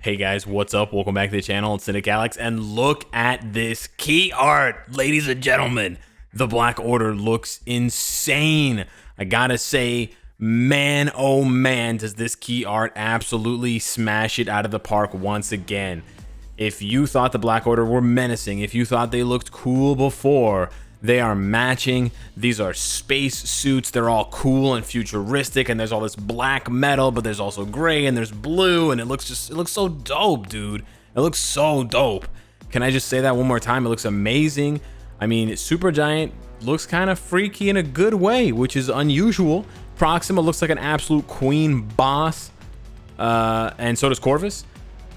Hey guys, what's up? Welcome back to the channel. It's Cynic Alex, and look at this key art, ladies and gentlemen. The Black Order looks insane. I gotta say, man, oh man, does this key art absolutely smash it out of the park once again. If you thought the Black Order were menacing, if you thought they looked cool before, they are matching. These are space suits. They're all cool and futuristic, and there's all this black metal, but there's also gray and there's blue, and it looks so dope, dude. It looks so dope. Can I just say that one more time? It looks amazing. I mean, Supergiant looks kind of freaky in a good way, which is unusual. Proxima looks like an absolute queen boss, and so does Corvus.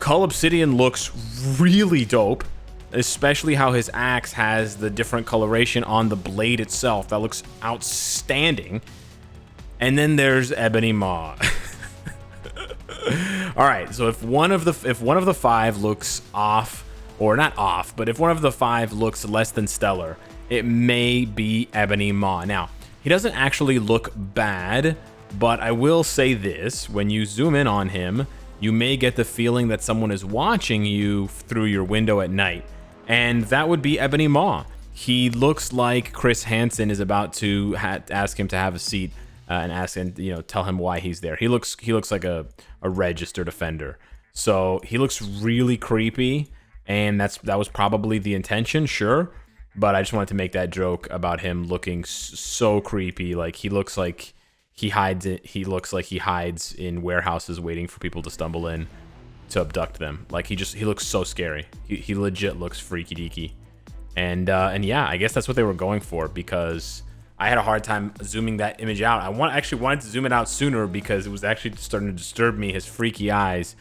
Cull Obsidian looks really dope, especially how his axe has the different coloration on the blade itself. That looks outstanding. And then there's Ebony Maw. All right, so if one of the five looks off, or not off, but if one of the five looks less than stellar, it may be Ebony Maw. Now, he doesn't actually look bad, but I will say this: when you zoom in on him, you may get the feeling that someone is watching you through your window at night. And that would be Ebony Maw. He looks like Chris Hansen is about to ask him to have a seat and ask him, tell him why he's there. He looks like a registered offender. So he looks really creepy, and that was probably the intention, sure. But I just wanted to make that joke about him looking so creepy. Like he looks like he hides it. He looks like he hides in warehouses waiting for people to stumble in to abduct them. Like he looks so scary. He legit looks freaky deaky. And yeah, I guess that's what they were going for, because I had a hard time zooming that image out. I actually wanted to zoom it out sooner because it was actually starting to disturb me, his freaky eyes.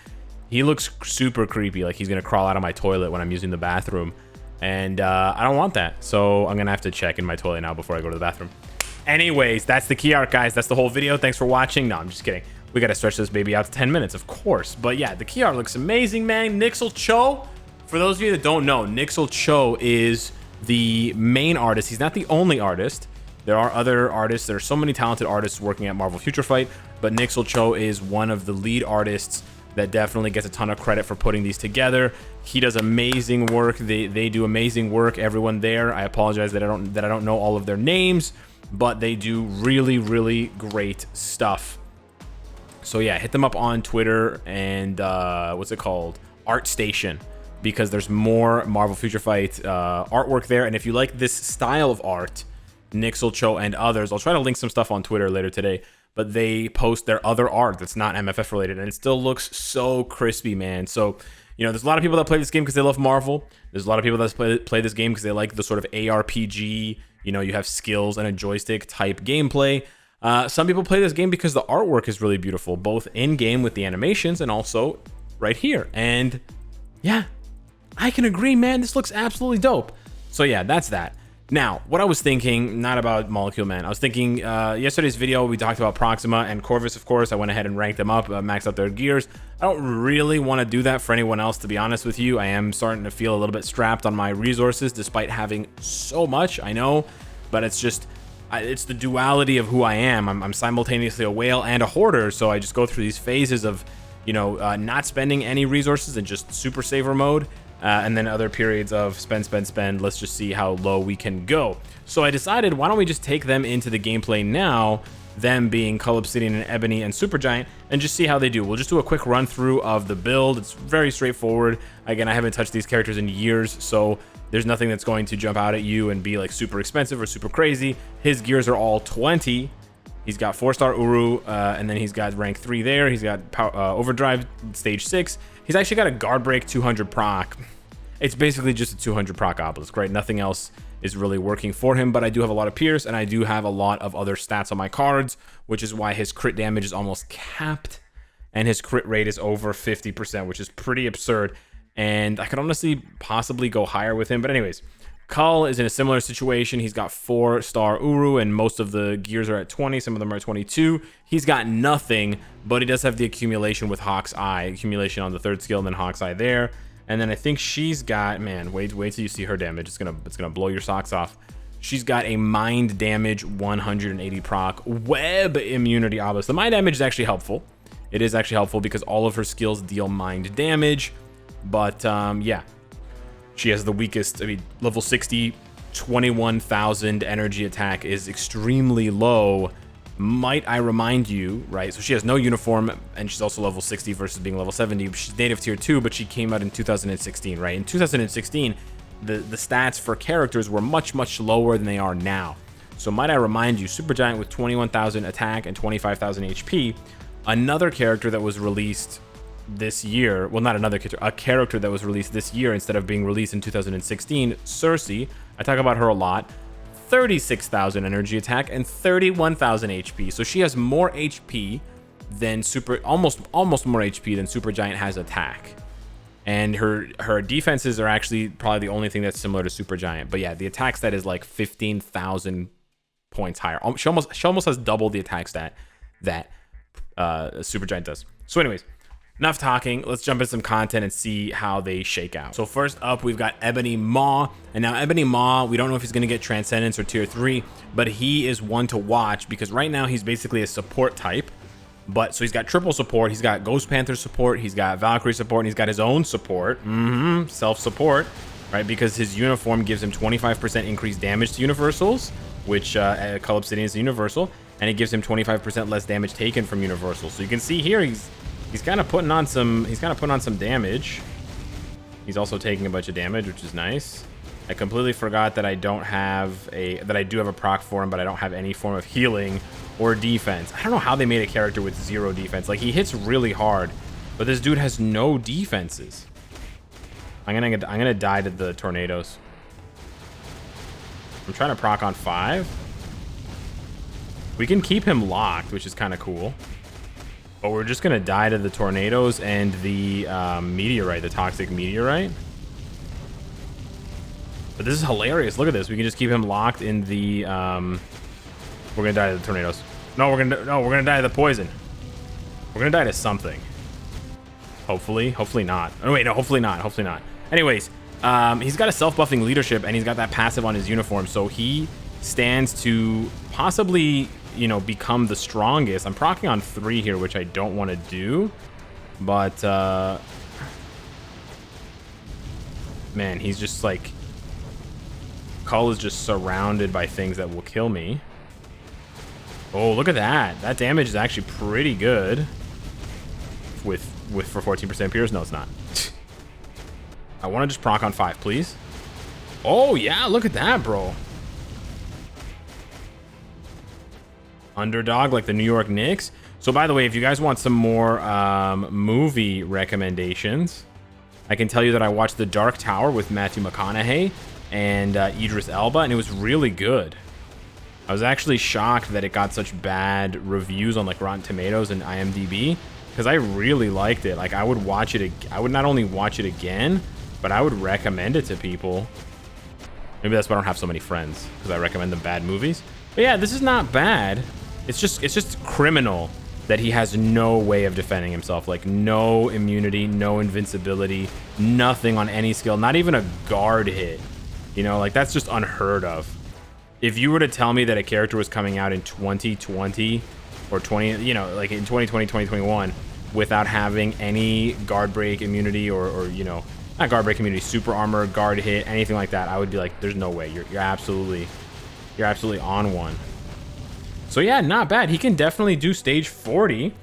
He looks super creepy, like he's gonna crawl out of my toilet when I'm using the bathroom. And I don't want that. So I'm gonna have to check in my toilet now before I go to the bathroom. Anyways, that's the key art, guys. That's the whole video. Thanks for watching. No, I'm just kidding. We got to stretch this baby out to 10 minutes, of course. But yeah, the key art looks amazing, man. Nixel Cho, for those of you that don't know, Nixel Cho is the main artist. He's not the only artist. There are other artists. There are so many talented artists working at Marvel Future Fight, but Nixel Cho is one of the lead artists that definitely gets a ton of credit for putting these together. He does amazing work. They do amazing work. Everyone there. I apologize that I don't know all of their names, but they do really, really great stuff. So yeah, hit them up on Twitter and what's it called? ArtStation, because there's more Marvel Future Fight artwork there. And if you like this style of art, Nixel Cho and others, I'll try to link some stuff on Twitter later today, but they post their other art that's not MFF related, and it still looks so crispy, man. So, there's a lot of people that play this game because they love Marvel. There's a lot of people that play this game because they like the sort of ARPG, you have skills and a joystick type gameplay. Some people play this game because the artwork is really beautiful, both in game with the animations and also right here. And yeah, I can agree, man. This looks absolutely dope. So yeah, that's that. Now, what I was thinking, not about Molecule Man, I was thinking yesterday's video, we talked about Proxima and Corvus, of course. I went ahead and ranked them up, maxed out their gears. I don't really want to do that for anyone else, to be honest with you. I am starting to feel a little bit strapped on my resources, despite having so much, I know, but it's just, it's the duality of who I am. I'm simultaneously a whale and a hoarder, so I just go through these phases of, not spending any resources and just super saver mode. And then other periods of spend. Let's just see how low we can go. So I decided, why don't we just take them into the gameplay now, them being Cull Obsidian and Ebony and Supergiant, and just see how they do. We'll just do a quick run through of the build. It's very straightforward. Again, I haven't touched these characters in years, so there's nothing that's going to jump out at you and be like super expensive or super crazy. His gears are all 20. He's got 4-star Uru, and then he's got rank 3 there. He's got Overdrive stage 6. He's actually got a guard break 200 proc. It's basically just a 200 proc obelisk, right? Nothing else is really working for him, but I do have a lot of Pierce, and I do have a lot of other stats on my cards, which is why his crit damage is almost capped, and his crit rate is over 50%, which is pretty absurd. And I could honestly possibly go higher with him, but anyways, Cull is in a similar situation. He's got 4-star Uru, and most of the gears are at 20. Some of them are at 22. He's got nothing, but he does have the accumulation with Hawk's Eye. Accumulation on the 3rd skill, and then Hawk's Eye there. And then I think she's got, man, wait till you see her damage. It's gonna blow your socks off. She's got a mind damage 180 proc web immunity obelisk. The mind damage is actually helpful. it is actually helpful because all of her skills deal mind damage. But yeah, she has the weakest. I mean, level 60, 21,000 energy attack is extremely low. Might I remind you, right? So she has no uniform, and she's also level 60 versus being level 70. She's native tier 2, but she came out in 2016, right? In 2016, the stats for characters were much, much lower than they are now. So might I remind you, Supergiant with 21,000 attack and 25,000 HP, another character that was released this year, well, not another character, a character that was released this year instead of being released in 2016, Cersei, I talk about her a lot, 36,000 energy attack and 31,000 HP. So she has more HP than almost more HP than Supergiant has attack. And her defenses are actually probably the only thing that's similar to Supergiant. But yeah, the attack stat is like 15,000 points higher. She almost has double the attack stat that Supergiant does. So anyways, enough talking. Let's jump into some content and see how they shake out. So first up, we've got Ebony Maw. And now Ebony Maw, we don't know if he's going to get Transcendence or Tier 3, but he is one to watch because right now he's basically a support type. But so he's got triple support. He's got Ghost Panther support. He's got Valkyrie support. And he's got his own support. Self-support, right? Because his uniform gives him 25% increased damage to universals, which Cull Obsidian is a universal. And it gives him 25% less damage taken from universals. So you can see here, He's kind of putting on some damage. He's also taking a bunch of damage, which is nice. I completely forgot that I do have a proc for him, but I don't have any form of healing or defense. I don't know how they made a character with 0 defense. Like, he hits really hard, but this dude has no defenses. I'm gonna die to the tornadoes. I'm trying to proc on 5. We can keep him locked, which is kind of cool. But we're just gonna die to the tornadoes and the meteorite, the toxic meteorite. But this is hilarious. Look at this. We can just keep him locked in the. We're gonna die to the tornadoes. No, we're gonna die to the poison. We're gonna die to something. Hopefully not. Oh wait, no, hopefully not. Anyways, he's got a self-buffing leadership, and he's got that passive on his uniform, so he stands to possibly, you know, become the strongest. I'm proccing on 3 here, which I don't want to do, but man, he's just like, Cull is just surrounded by things that will kill me. Oh, look at that. That damage is actually pretty good with for 14% Pierce. No, it's not. I want to just proc on 5, please. Oh yeah, look at that, bro. Underdog like the New York Knicks. So by the way, if you guys want some more movie recommendations, I can tell you that I watched The Dark Tower with Matthew McConaughey and Idris Elba, and it was really good. I was actually shocked that it got such bad reviews on like Rotten Tomatoes and IMDb, because I really liked it. Like, I would watch it. I would not only watch it again, but I would recommend it to people. Maybe that's why I don't have so many friends, because I recommend them bad movies. But yeah, this is not bad. It's just criminal that he has no way of defending himself. Like, no immunity, no invincibility, nothing on any skill, not even a guard hit. You know, like, that's just unheard of. If you were to tell me that a character was coming out in 2020 or 20, you know, like in 2020, 2021, without having any guard break immunity or you know, not guard break immunity, super armor, guard hit, anything like that, I would be like, there's no way. You're absolutely on one. So yeah, not bad. He can definitely do stage 40.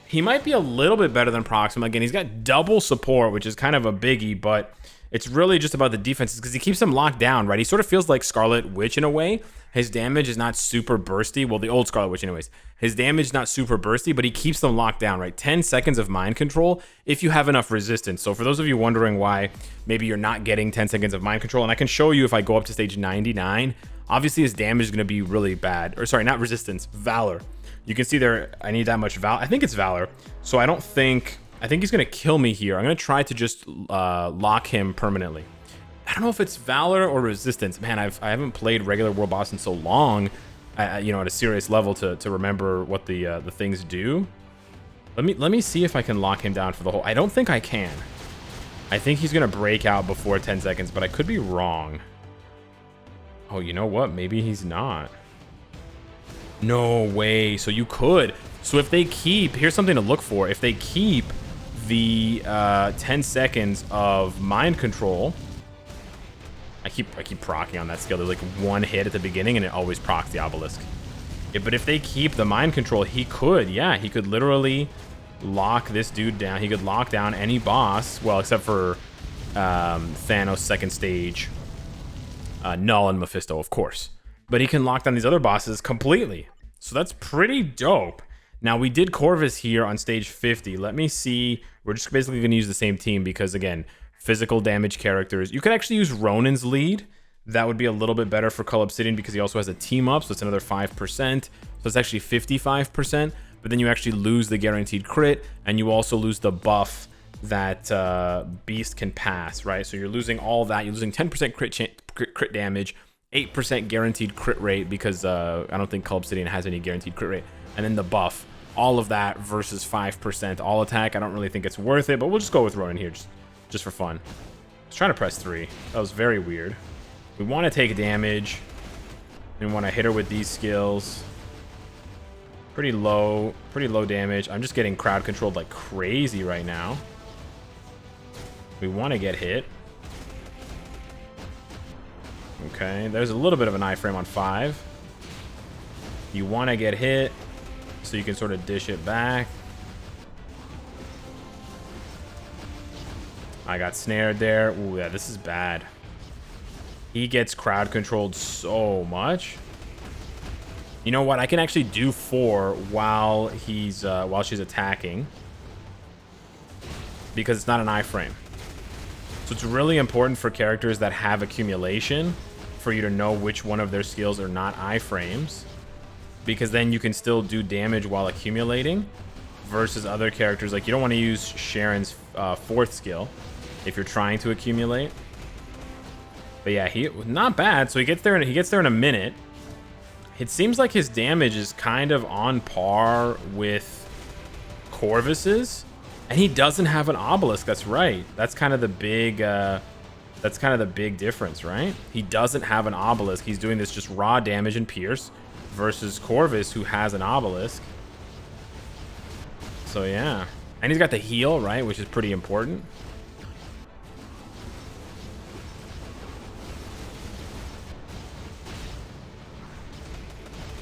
He might be a little bit better than Proxima. Again, he's got double support, which is kind of a biggie, but it's really just about the defenses because he keeps them locked down, right? He sort of feels like Scarlet Witch in a way. His damage is not super bursty. Well, the old Scarlet Witch anyways. His damage is not super bursty, but he keeps them locked down, right? 10 seconds of mind control if you have enough resistance. So for those of you wondering why maybe you're not getting 10 seconds of mind control, and I can show you if I go up to stage 99, obviously his damage is going to be really bad. Or sorry, not resistance, Valor. You can see there, I need that much Valor. I think it's Valor. So I think he's going to kill me here. I'm going to try to just lock him permanently. I don't know if it's Valor or Resistance. Man, I haven't played regular World Boss in so long, you know, at a serious level to remember what the things do. Let me see if I can lock him down for the whole... I don't think I can. I think he's going to break out before 10 seconds, but I could be wrong. Oh, you know what? Maybe he's not. No way. So you could. So if they keep, here's something to look for. If they keep the 10 seconds of mind control, I keep proccing on that skill. There's like one hit at the beginning and it always procs the obelisk. Yeah, but if they keep the mind control, he could literally lock this dude down. He could lock down any boss, well, except for Thanos second stage, Null and Mephisto, of course. But he can lock down these other bosses completely. So that's pretty dope. Now, we did Corvus here on stage 50. Let me see. We're just basically going to use the same team because, again, physical damage characters. You could actually use Ronin's lead. That would be a little bit better for Cull Obsidian because he also has a team up, so it's another 5%. So it's actually 55%. But then you actually lose the guaranteed crit, and you also lose the buff that Beast can pass, right? So you're losing all that. You're losing 10% crit damage, 8% guaranteed crit rate because I don't think Cull Obsidian has any guaranteed crit rate. And then the buff, all of that versus 5% all attack. I don't really think it's worth it, but we'll just go with Ronin here just for fun. I was trying to press 3. That was very weird. We want to take damage. We want to hit her with these skills. Pretty low damage. I'm just getting crowd controlled like crazy right now. We want to get hit. Okay, there's a little bit of an iframe on 5. You want to get hit so you can sort of dish it back. I got snared there. Ooh, yeah, this is bad. He gets crowd controlled so much. You know what? I can actually do 4 while she's attacking because it's not an iframe. So it's really important for characters that have accumulation for you to know which one of their skills are not iframes, because then you can still do damage while accumulating versus other characters. Like, you don't want to use Sharon's 4th skill if you're trying to accumulate. But yeah, he not bad. So he gets there in a minute. It seems like his damage is kind of on par with Corvus's, and he doesn't have an obelisk. That's right. That's kind of the big difference, right? He doesn't have an obelisk. He's doing this just raw damage and pierce versus Corvus, who has an obelisk. So yeah, and he's got the heal, right, which is pretty important.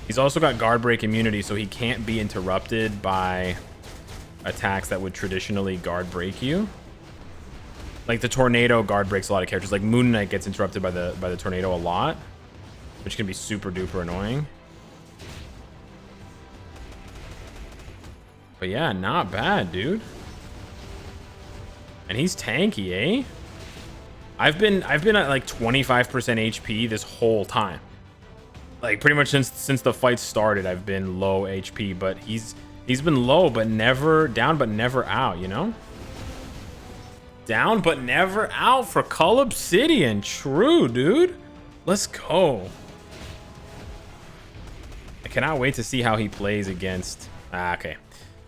He's also got guard break immunity, so he can't be interrupted by attacks that would traditionally guard break you. Like the tornado guard breaks a lot of characters. Like Moon Knight gets interrupted by the tornado a lot, which can be super duper annoying. But yeah, not bad, dude. And he's tanky, eh? I've been at like 25% HP this whole time. Like pretty much since the fight started, I've been low HP, but he's been low but never down, but never out, you know? Down but never out for Cull Obsidian. True, dude. Let's go. I cannot wait to see how he plays against. Okay.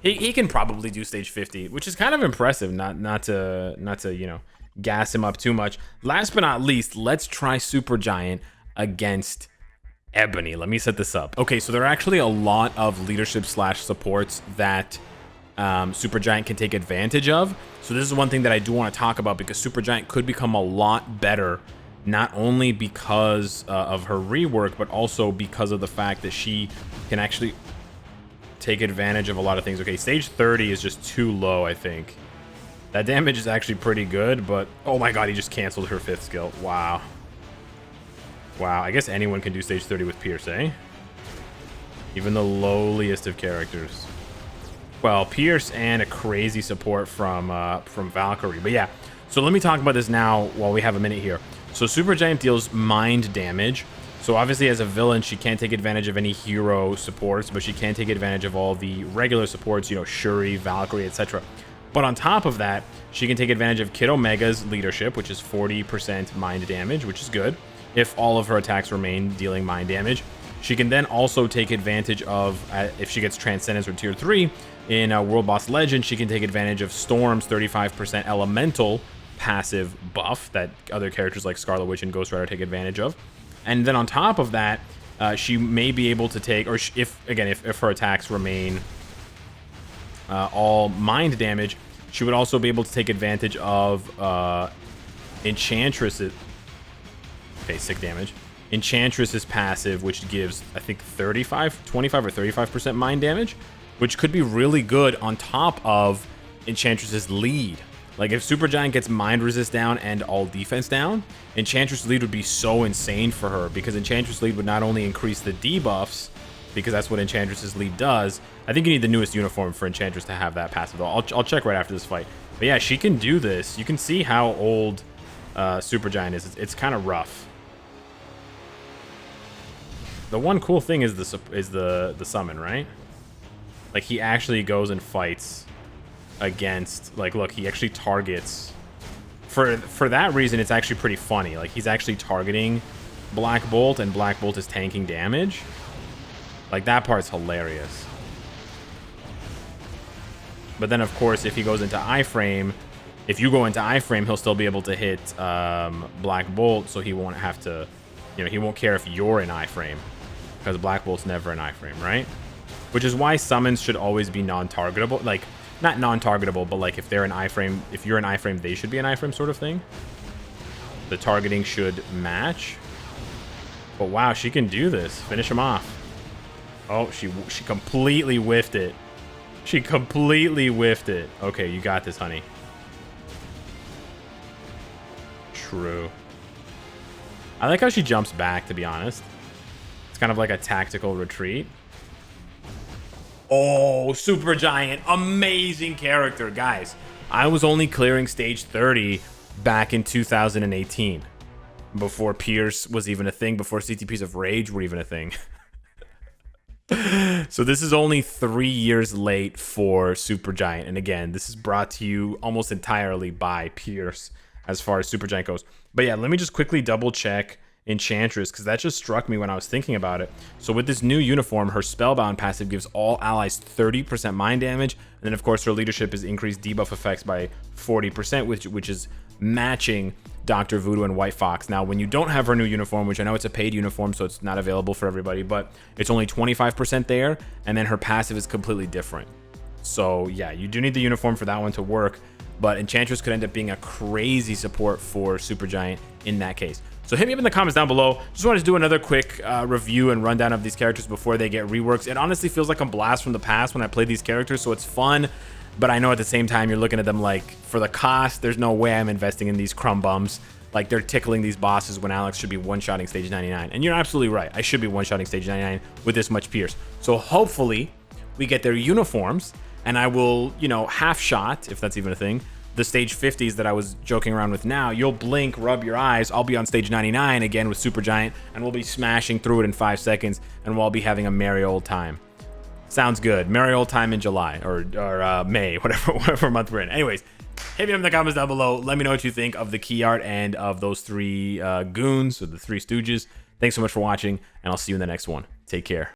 He can probably do stage 50, which is kind of impressive. Not to you know, gas him up too much. Last but not least, let's try Supergiant against Ebony. Let me set this up. Okay, so there are actually a lot of leadership / supports that Supergiant can take advantage of. So this is one thing that I do want to talk about, because Supergiant could become a lot better, not only because of her rework, but also because of the fact that she can actually take advantage of a lot of things. Okay, stage 30 is just too low, I think. That damage is actually pretty good, but oh my god, he just canceled her 5th skill. Wow. Wow, I guess anyone can do stage 30 with Pierce, eh? Even the lowliest of characters. Well, Pierce and a crazy support from Valkyrie. But yeah, so let me talk about this now while we have a minute here. So Supergiant deals mind damage. So obviously as a villain, she can't take advantage of any hero supports, but she can take advantage of all the regular supports, you know, Shuri, Valkyrie, etc. But on top of that, she can take advantage of Kid Omega's leadership, which is 40% mind damage, which is good. If all of her attacks remain dealing mind damage. She can then also take advantage of, if she gets Transcendence or Tier 3, in World Boss Legend, she can take advantage of Storm's 35% elemental passive buff that other characters like Scarlet Witch and Ghost Rider take advantage of. And then on top of that, she may be able to take, or if her attacks remain all mind damage, she would also be able to take advantage of Enchantress's basic damage. Enchantress's passive, which gives, I think, 25 or 35% mind damage, which could be really good on top of Enchantress's lead. Like, if Supergiant gets mind resist down and all defense down, Enchantress lead would be so insane for her, because Enchantress lead would not only increase the debuffs, because that's what Enchantress's lead does. I think you need the newest uniform for Enchantress to have that passive, though. I'll check right after this fight. But yeah, she can do this. You can see how old Supergiant is. It's kind of rough. The one cool thing is the summon, right? Like, he actually goes and fights against, like, look, he actually targets. For that reason, it's actually pretty funny. Like, he's actually targeting Black Bolt, and Black Bolt is tanking damage. Like, that part's hilarious. But then, of course, if he goes into iframe, if you go into iframe, he'll still be able to hit Black Bolt, so he won't have to, you know, he won't care if you're in iframe, because Black Bolt's never in iframe, right? Which is why summons should always be non-targetable. Like, not non-targetable, but like if they're in iframe, if you're in iframe, they should be in iframe, sort of thing. The targeting should match. But wow, she can do this. Finish him off. Oh, she completely whiffed it. She completely whiffed it. Okay, you got this, honey. True. I like how she jumps back, to be honest. It's kind of like a tactical retreat. Oh, Supergiant. Amazing character. Guys, I was only clearing stage 30 back in 2018. Before Pierce was even a thing. Before CTPs of Rage were even a thing. So this is only 3 years late for Supergiant. And again, this is brought to you almost entirely by Pierce as far as Supergiant goes. But yeah, let me just quickly double check Enchantress, because that just struck me when I was thinking about it. So with this new uniform, her Spellbound passive gives all allies 30% mind damage. And then, of course, her leadership is increased debuff effects by 40%, which is matching Dr. Voodoo and White Fox. Now, when you don't have her new uniform, which I know it's a paid uniform, so it's not available for everybody, but it's only 25% there, and then her passive is completely different. So yeah, you do need the uniform for that one to work, but Enchantress could end up being a crazy support for Supergiant in that case. So hit me up in the comments down below. Just wanted to do another quick review and rundown of these characters before they get reworks. It honestly feels like a blast from the past when I play these characters, so it's fun. But I know at the same time, you're looking at them like, for the cost, there's no way I'm investing in these crumb bums. Like, they're tickling these bosses when Alex should be one-shotting stage 99. And you're absolutely right. I should be one-shotting stage 99 with this much Pierce. So hopefully we get their uniforms, and I will, you know, half-shot, if that's even a thing, the stage 50s that I was joking around with now. You'll blink, rub your eyes. I'll be on stage 99 again with Supergiant, and we'll be smashing through it in 5 seconds, and we'll all be having a merry old time. Sounds good. Merry old time in July or May, whatever month we're in. Anyways, hit me up in the comments down below. Let me know what you think of the key art and of those 3 goons, or the 3 stooges. Thanks so much for watching, and I'll see you in the next one. Take care.